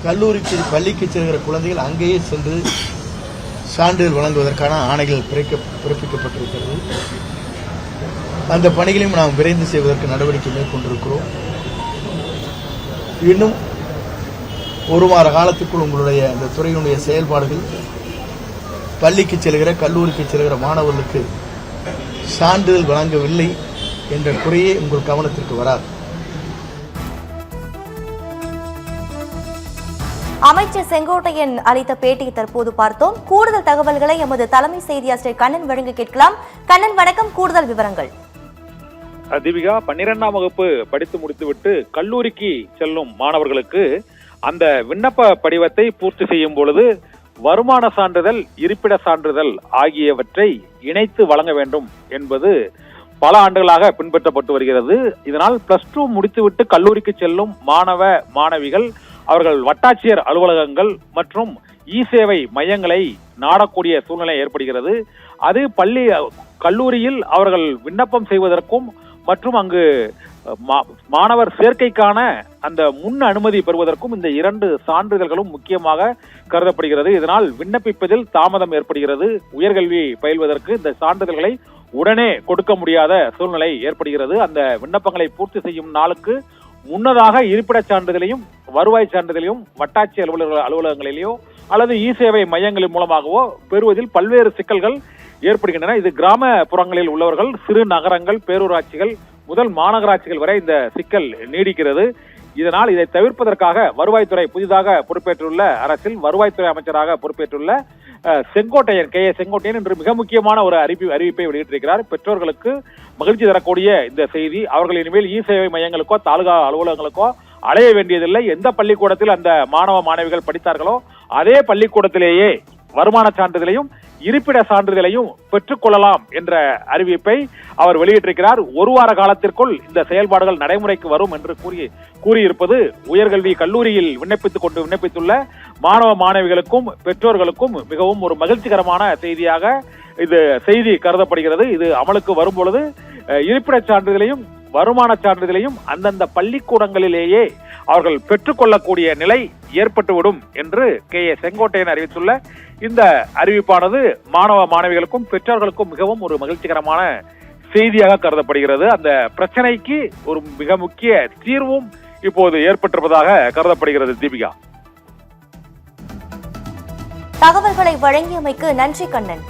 கல்லூரிக்கு பள்ளிக்கு செல்கிற குழந்தைகள் அங்கேயே சென்று சான்றிதழ் வழங்குவதற்கான ஆணைகள் பிறப்பிக்கப்பட்டிருக்கிறது. அந்த பணிகளையும் நாம் விரைந்து செய்வதற்கு நடவடிக்கை மேற்கொண்டிருக்கிறோம். இன்னும் ஒரு வார காலத்துக்குள் உங்களுடைய இந்த துறையினுடைய செயல்பாடுகள் பள்ளிக்கு செல்கிற கல்லூரிக்கு செல்கிற மாணவர்களுக்கு சான்றிதழ் வழங்கவில்லை என்ற குறையே உங்கள் கவனத்திற்கு வராது. அமைச்சர் செங்கோட்டையன் அளித்த பேட்டியை தற்போது பார்த்தோம். கூடுதல் தகவல்களை எமது தலைமை செய்தியாளர் கண்ணன் வழங்க கேட்கலாம். கண்ணன் வணக்கம், கூடுதல் விவரங்கள். தீபிகா, 12ஆம் வகுப்பு படித்து முடித்துவிட்டு கல்லூரிக்கு செல்லும் மாணவர்களுக்கு அந்த விண்ணப்ப படிவத்தை பூர்த்தி செய்யும் பொழுது வருமான சான்றிதழ், இருப்பிட சான்றிதழ் ஆகியவற்றை இணைத்து வழங்க வேண்டும் என்பது பல ஆண்டுகளாக பின்பற்றப்பட்டு வருகிறது. இதனால் +2 முடித்துவிட்டு கல்லூரிக்கு செல்லும் மாணவ மாணவிகள் அவர்கள் வட்டாட்சியர் அலுவலகங்கள் மற்றும் இ-சேவை மையங்களை நாடக்கூடிய சூழ்நிலை ஏற்படுகிறது. அது கல்லூரியில் அவர்கள் விண்ணப்பம் செய்வதற்கும் மற்றும் அங்கு மாணவர் சேர்க்கைக்கான அந்த முன் அனுமதி பெறுவதற்கும் இந்த 2 சான்றிதழ்களும் முக்கியமாக கருதப்படுகிறது. இதனால் விண்ணப்பிப்பதில் தாமதம் ஏற்படுகிறது. உயர்கல்வி பயில்வதற்கு இந்த சான்றிதழ்களை உடனே கொடுக்க முடியாத சூழ்நிலை ஏற்படுகிறது. அந்த விண்ணப்பங்களை பூர்த்தி செய்யும் நாளுக்கு முன்னதாக இருப்பிட சான்றிதழையும் வருவாய் சான்றிதழையும் வட்டாட்சி அலுவலகங்களிலேயோ அல்லது இ-சேவை மையங்களின் மூலமாகவோ பெறுவதில் பல்வேறு சிக்கல்கள் ஏற்படுகின்றன. இது கிராமப்புறங்களில் உள்ளவர்கள், சிறு நகரங்கள், பேரூராட்சிகள் முதல் மாநகராட்சிகள் வரை இந்த சிக்கல் நீடிக்கிறது. இதனால் இதை தவிர்ப்பதற்காக வருவாய்த்துறை புதிதாக பொறுப்பேற்றுள்ள அரசில் வருவாய்த்துறை அமைச்சராக பொறுப்பேற்றுள்ள செங்கோட்டையன் இன்று மிக முக்கியமான ஒரு அறிவிப்பை வெளியிட்டிருக்கிறார். பெற்றோர்களுக்கு மகிழ்ச்சி தரக்கூடிய இந்த செய்தி. அவர்கள் இனிமேல் இ-சேவை மையங்களுக்கோ தாலுகா அலுவலகங்களுக்கோ அலைய வேண்டியதில்லை. எந்த பள்ளிக்கூடத்தில் அந்த மாணவ மாணவிகள் படித்தார்களோ அதே பள்ளிக்கூடத்திலேயே வருமான சான்றிதழையும் இருப்பிட சான்றிதழையும் பெற்றுக் கொள்ளலாம் என்ற அறிவிப்பை அவர் வெளியிட்டிருக்கிறார். ஒரு வார காலத்திற்குள் இந்த செயல்பாடுகள் நடைமுறைக்கு வரும் என்று கூறியிருப்பது உயர்கல்வி கல்லூரியில் விண்ணப்பித்துள்ள மாணவ மாணவிகளுக்கும் பெற்றோர்களுக்கும் மிகவும் ஒரு மகிழ்ச்சிகரமான செய்தியாக இது செய்தி கருதப்படுகிறது. இது அமலுக்கு வரும் பொழுது இருப்பிட சான்றிதழையும் வருமான சான்றிதழையும் அந்தந்த பள்ளிக்கூடங்களிலேயே அவர்கள் பெற்றுக்கொள்ளக்கூடிய நிலை ஏற்பட்டுவிடும் என்று செங்கோட்டையன் அறிவித்துள்ள இந்த அறிவிப்பானது மாணவ மாணவிகளுக்கும் பெற்றோர்களுக்கும் மிகவும் ஒரு மகிழ்ச்சிகரமான செய்தியாக கருதப்படுகிறது. அந்த பிரச்சனைக்கு ஒரு மிக முக்கிய தீர்வும் இப்போது ஏற்பட்டிருப்பதாக கருதப்படுகிறது. தீபிகா, தகவல்களை வழங்கியமைக்கு நன்றி கண்ணன்.